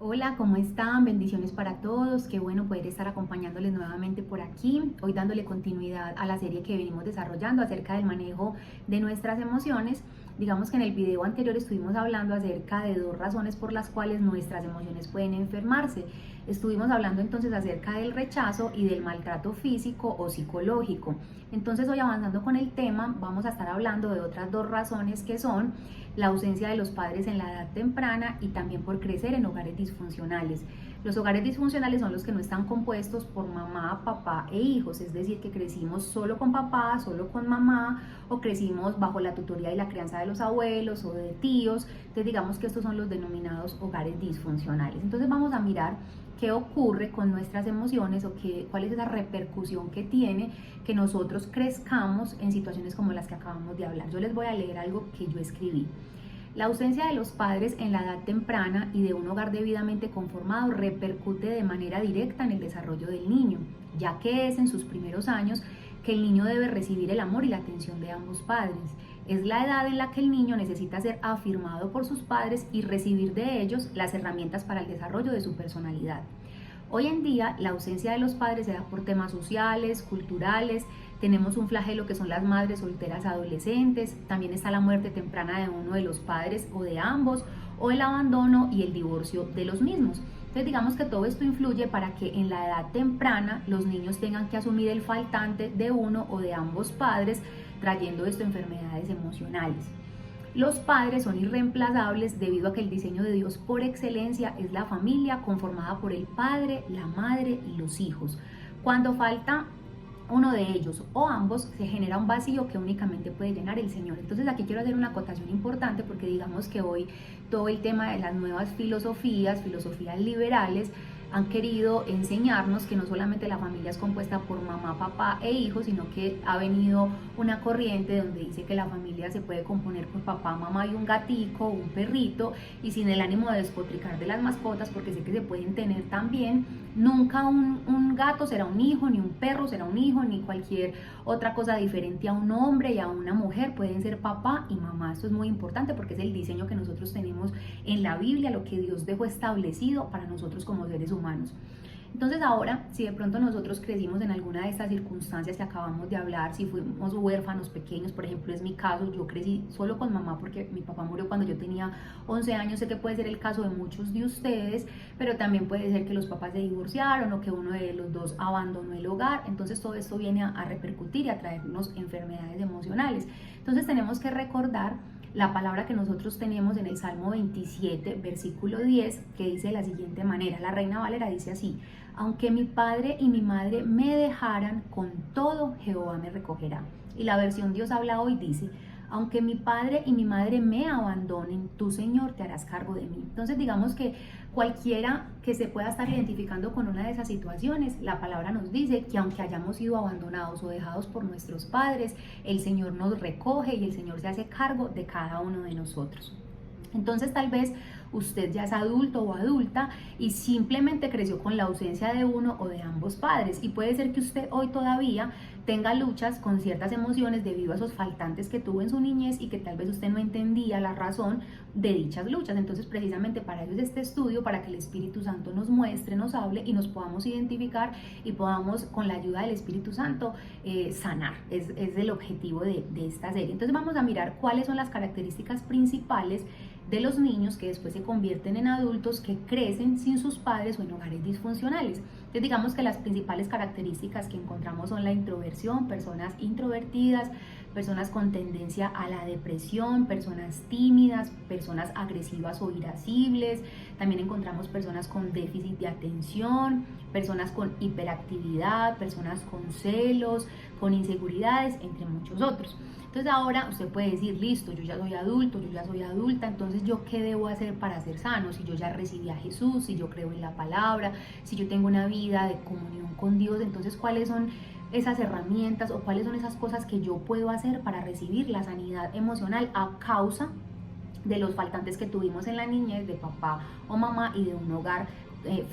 Hola, ¿cómo están? Bendiciones para todos. Qué bueno poder estar acompañándoles nuevamente por aquí, hoy dándole continuidad a la serie que venimos desarrollando acerca del manejo de nuestras emociones. Digamos que en el video anterior estuvimos hablando acerca de dos razones por las cuales nuestras emociones pueden enfermarse. Estuvimos hablando entonces acerca del rechazo y del maltrato físico o psicológico. Entonces hoy, avanzando con el tema, vamos a estar hablando de otras dos razones, que son la ausencia de los padres en la edad temprana y también por crecer en hogares disfuncionales. Los hogares disfuncionales son los que no están compuestos por mamá, papá e hijos, es decir, que crecimos solo con papá, solo con mamá, o crecimos bajo la tutoría y la crianza de los abuelos o de tíos. Entonces digamos que estos son los denominados hogares disfuncionales. Entonces vamos a mirar qué ocurre con nuestras emociones o cuál es esa repercusión que tiene que nosotros crezcamos en situaciones como las que acabamos de hablar. Yo les voy a leer algo que yo escribí. La ausencia de los padres en la edad temprana y de un hogar debidamente conformado repercute de manera directa en el desarrollo del niño, ya que es en sus primeros años que el niño debe recibir el amor y la atención de ambos padres. Es la edad en la que el niño necesita ser afirmado por sus padres y recibir de ellos las herramientas para el desarrollo de su personalidad. Hoy en día la ausencia de los padres se da por temas sociales, culturales. Tenemos un flagelo que son las madres solteras adolescentes, también está la muerte temprana de uno de los padres o de ambos, o el abandono y el divorcio de los mismos. Entonces digamos que todo esto influye para que en la edad temprana los niños tengan que asumir el faltante de uno o de ambos padres, trayendo esto enfermedades emocionales. Los padres son irreemplazables debido a que el diseño de Dios por excelencia es la familia conformada por el padre, la madre y los hijos. Cuando falta uno de ellos o ambos, se genera un vacío que únicamente puede llenar el Señor. Entonces aquí quiero hacer una acotación importante, porque digamos que hoy todo el tema de las nuevas filosofías liberales, han querido enseñarnos que no solamente la familia es compuesta por mamá, papá e hijos, sino que ha venido una corriente donde dice que la familia se puede componer por papá, mamá y un gatico, un perrito, y sin el ánimo de despotricar de las mascotas, porque sé que se pueden tener también. Nunca un gato será un hijo, ni un perro será un hijo, ni cualquier otra cosa diferente a un hombre y a una mujer. Pueden ser papá y mamá. Esto es muy importante porque es el diseño que nosotros tenemos en la Biblia, lo que Dios dejó establecido para nosotros como seres humanos. Entonces ahora, si de pronto nosotros crecimos en alguna de estas circunstancias que acabamos de hablar, si fuimos huérfanos pequeños, por ejemplo es mi caso, yo crecí solo con mamá porque mi papá murió cuando yo tenía 11 años, sé que puede ser el caso de muchos de ustedes, pero también puede ser que los papás se divorciaron o que uno de los dos abandonó el hogar. Entonces todo esto viene a repercutir y a traernos enfermedades emocionales. Entonces tenemos que recordar la palabra que nosotros tenemos en el Salmo 27, versículo 10, que dice de la siguiente manera. La Reina Valera dice así: aunque mi padre y mi madre me dejaran, con todo Jehová me recogerá. Y la versión Dios habla hoy dice: aunque mi padre y mi madre me abandonen, tú, Señor, te harás cargo de mí. Entonces digamos que cualquiera que se pueda estar identificando con una de esas situaciones, la palabra nos dice que aunque hayamos sido abandonados o dejados por nuestros padres, el Señor nos recoge y el Señor se hace cargo de cada uno de nosotros. Entonces tal vez usted ya es adulto o adulta y simplemente creció con la ausencia de uno o de ambos padres, y puede ser que usted hoy todavía tenga luchas con ciertas emociones debido a esos faltantes que tuvo en su niñez y que tal vez usted no entendía la razón de dichas luchas. Entonces precisamente para eso es este estudio, para que el Espíritu Santo nos muestre, nos hable y nos podamos identificar y podamos, con la ayuda del Espíritu Santo, sanar. Es el objetivo de esta serie. Entonces vamos a mirar cuáles son las características principales de los niños que después se convierten en adultos, que crecen sin sus padres o en hogares disfuncionales. Entonces digamos que las principales características que encontramos son la introversión, personas introvertidas, personas con tendencia a la depresión, personas tímidas, personas agresivas o irascibles. También encontramos personas con déficit de atención, personas con hiperactividad, personas con celos, con inseguridades, entre muchos otros. Entonces ahora usted puede decir: listo, yo ya soy adulto, yo ya soy adulta, entonces yo qué debo hacer para ser sano, si yo ya recibí a Jesús, si yo creo en la palabra, si yo tengo una vida de comunión con Dios. Entonces ¿cuáles son esas herramientas o cuáles son esas cosas que yo puedo hacer para recibir la sanidad emocional a causa de los faltantes que tuvimos en la niñez de papá o mamá y de un hogar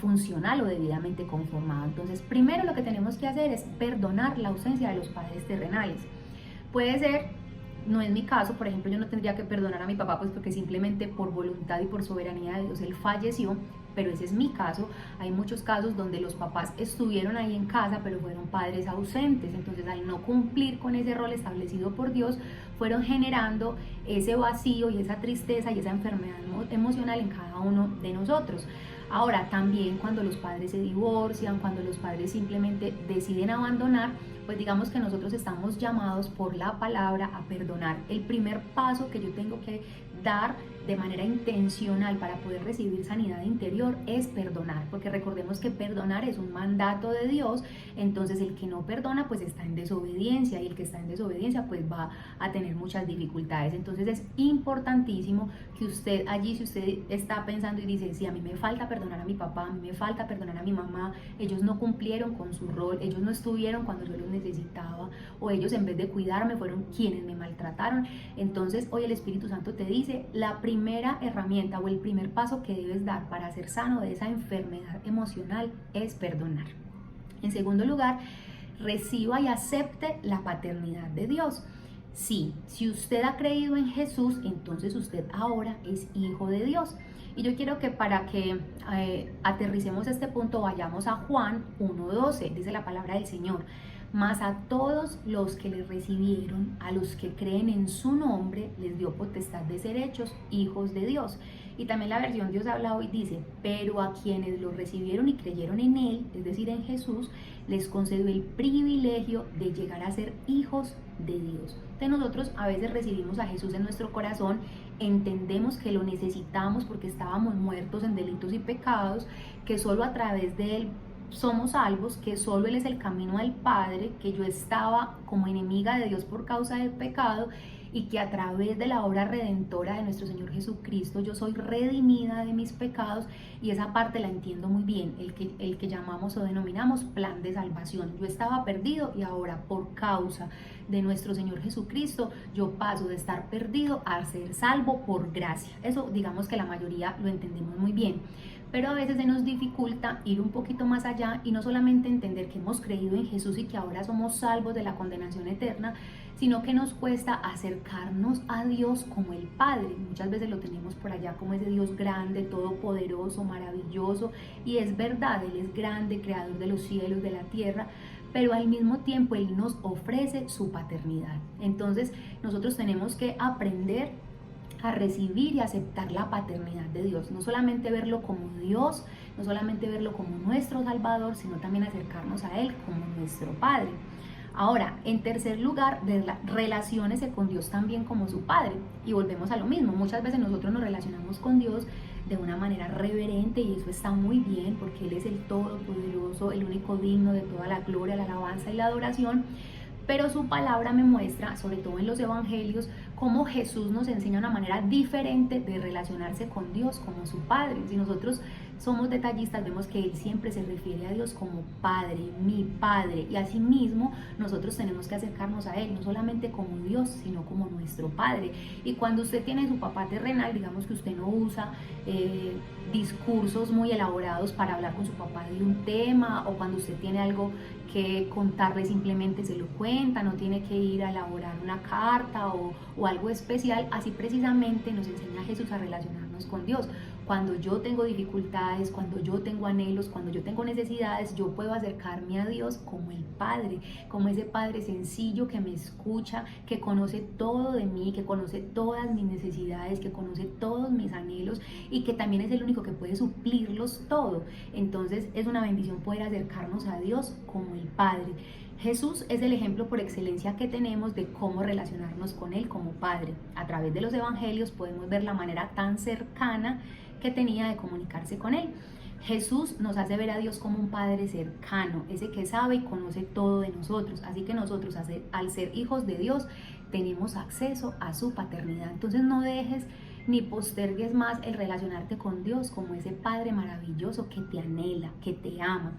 funcional o debidamente conformado? Entonces primero lo que tenemos que hacer es perdonar la ausencia de los padres terrenales. Puede ser no es mi caso, por ejemplo, yo no tendría que perdonar a mi papá pues porque simplemente por voluntad y por soberanía de Dios él falleció, pero ese es mi caso. Hay muchos casos donde los papás estuvieron ahí en casa, pero fueron padres ausentes, entonces al no cumplir con ese rol establecido por Dios, fueron generando ese vacío y esa tristeza y esa enfermedad emocional en cada uno de nosotros. Ahora, también cuando los padres se divorcian, cuando los padres simplemente deciden abandonar, pues digamos que nosotros estamos llamados por la palabra a perdonar. El primer paso que yo tengo que dar de manera intencional para poder recibir sanidad interior es perdonar, porque recordemos que perdonar es un mandato de Dios. Entonces el que no perdona pues está en desobediencia, y el que está en desobediencia pues va a tener muchas dificultades. Entonces es importantísimo que usted allí, si usted está pensando y dice, sí, a mí me falta perdonar a mi papá, a mí me falta perdonar a mi mamá, ellos no cumplieron con su rol, ellos no estuvieron cuando yo los necesitaba, o ellos en vez de cuidarme fueron quienes me maltrataron. Entonces hoy el Espíritu Santo te dice, la primera herramienta o el primer paso que debes dar para ser sano de esa enfermedad emocional es perdonar. En segundo lugar, reciba y acepte la paternidad de Dios. Sí, si usted ha creído en Jesús, entonces usted ahora es hijo de Dios. Y yo quiero que para que aterricemos este punto vayamos a Juan 1:12, dice la palabra del Señor. Mas a todos los que le recibieron, a los que creen en su nombre, les dio potestad de ser hechos hijos de Dios. Y también la versión Dios habla hoy dice, pero a quienes lo recibieron y creyeron en Él, es decir, en Jesús, les concedió el privilegio de llegar a ser hijos de Dios. Entonces nosotros a veces recibimos a Jesús en nuestro corazón, entendemos que lo necesitamos porque estábamos muertos en delitos y pecados, que solo a través de Él somos salvos, que solo Él es el camino al Padre, que yo estaba como enemiga de Dios por causa del pecado, y que a través de la obra redentora de nuestro Señor Jesucristo yo soy redimida de mis pecados, y esa parte la entiendo muy bien, el que llamamos o denominamos plan de salvación. Yo estaba perdido y ahora por causa de nuestro Señor Jesucristo yo paso de estar perdido a ser salvo por gracia. Eso digamos que la mayoría lo entendemos muy bien. Pero a veces se nos dificulta ir un poquito más allá y no solamente entender que hemos creído en Jesús y que ahora somos salvos de la condenación eterna, sino que nos cuesta acercarnos a Dios como el Padre. Muchas veces lo tenemos por allá como ese Dios grande, todopoderoso, maravilloso, y es verdad, Él es grande, creador de los cielos, de la tierra, pero al mismo tiempo Él nos ofrece su paternidad. Entonces nosotros tenemos que aprender a recibir y aceptar la paternidad de Dios, no solamente verlo como Dios, no solamente verlo como nuestro Salvador, sino también acercarnos a Él como nuestro Padre. Ahora, en tercer lugar, relaciónese con Dios también como su Padre, y volvemos a lo mismo. Muchas veces nosotros nos relacionamos con Dios de una manera reverente, y eso está muy bien porque Él es el todopoderoso, el único digno de toda la gloria, la alabanza y la adoración. Pero su palabra me muestra, sobre todo en los evangelios, cómo Jesús nos enseña una manera diferente de relacionarse con Dios como su Padre. Si nosotros somos detallistas, vemos que Él siempre se refiere a Dios como Padre, mi Padre, y asimismo nosotros tenemos que acercarnos a Él, no solamente como Dios, sino como nuestro Padre. Y cuando usted tiene su papá terrenal, digamos que usted no usa discursos muy elaborados para hablar con su papá de un tema, o cuando usted tiene algo que contarle simplemente se lo cuenta, no tiene que ir a elaborar una carta o algo especial. Así precisamente nos enseña Jesús a relacionarnos con Dios. Cuando yo tengo dificultades, cuando yo tengo anhelos, cuando yo tengo necesidades, yo puedo acercarme a Dios como el Padre, como ese Padre sencillo que me escucha, que conoce todo de mí, que conoce todas mis necesidades, que conoce todos mis anhelos, y que también es el único que puede suplirlos todo. Entonces es una bendición poder acercarnos a Dios como el Padre. Jesús es el ejemplo por excelencia que tenemos de cómo relacionarnos con Él como Padre. A través de los evangelios podemos ver la manera tan cercana que tenía de comunicarse con Él. Jesús nos hace ver a Dios como un Padre cercano, ese que sabe y conoce todo de nosotros. Así que nosotros, al ser hijos de Dios, tenemos acceso a su paternidad. Entonces no dejes ni postergues más el relacionarte con Dios como ese Padre maravilloso que te anhela, que te ama.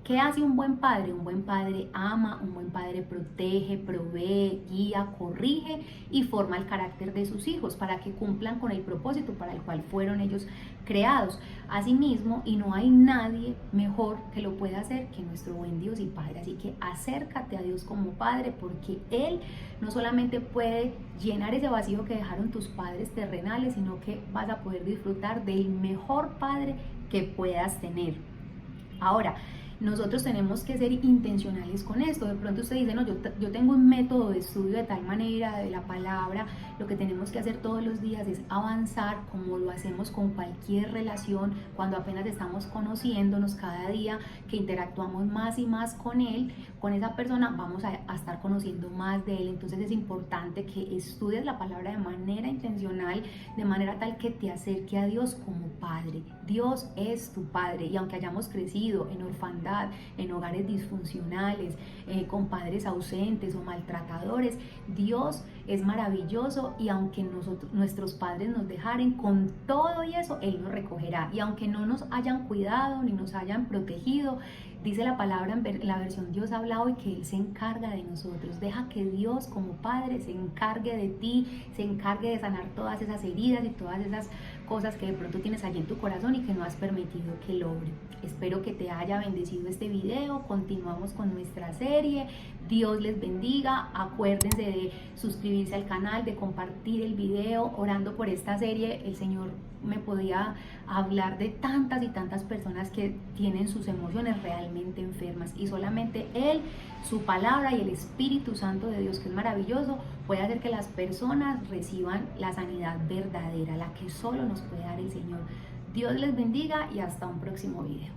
¿Qué hace un buen padre? Un buen padre ama, un buen padre protege, provee, guía, corrige y forma el carácter de sus hijos para que cumplan con el propósito para el cual fueron ellos creados. Asimismo, y no hay nadie mejor que lo pueda hacer que nuestro buen Dios y Padre. Así que acércate a Dios como Padre, porque Él no solamente puede llenar ese vacío que dejaron tus padres terrenales, sino que vas a poder disfrutar del mejor Padre que puedas tener. Ahora, nosotros tenemos que ser intencionales con esto. De pronto usted dice, no, yo tengo un método de estudio de tal manera de la palabra. Lo que tenemos que hacer todos los días es avanzar como lo hacemos con cualquier relación, cuando apenas estamos conociéndonos cada día, que interactuamos más y más con él, con esa persona, vamos a estar conociendo más de él. Entonces es importante que estudies la palabra de manera intencional, de manera tal que te acerque a Dios como Padre. Dios es tu Padre, y aunque hayamos crecido en orfandad, en hogares disfuncionales, con padres ausentes o maltratadores, Dios es maravilloso, y aunque nuestros padres nos dejaren, con todo y eso Él nos recogerá. Y aunque no nos hayan cuidado ni nos hayan protegido, dice la palabra en la versión Dios habla hoy que Él se encarga de nosotros. Deja que Dios como Padre se encargue de ti, se encargue de sanar todas esas heridas y todas esas cosas que de pronto tienes allí en tu corazón y que no has permitido que logre. Espero que te haya bendecido este video. Continuamos con nuestra serie. Dios les bendiga. Acuérdense de suscribirse al canal, de compartir el video. Orando por esta serie, el Señor me podía hablar de tantas y tantas personas que tienen sus emociones realmente enfermas, y solamente Él, su palabra y el Espíritu Santo de Dios, que es maravilloso, puede hacer que las personas reciban la sanidad verdadera, la que solo nos puede dar el Señor. Dios les bendiga y hasta un próximo video.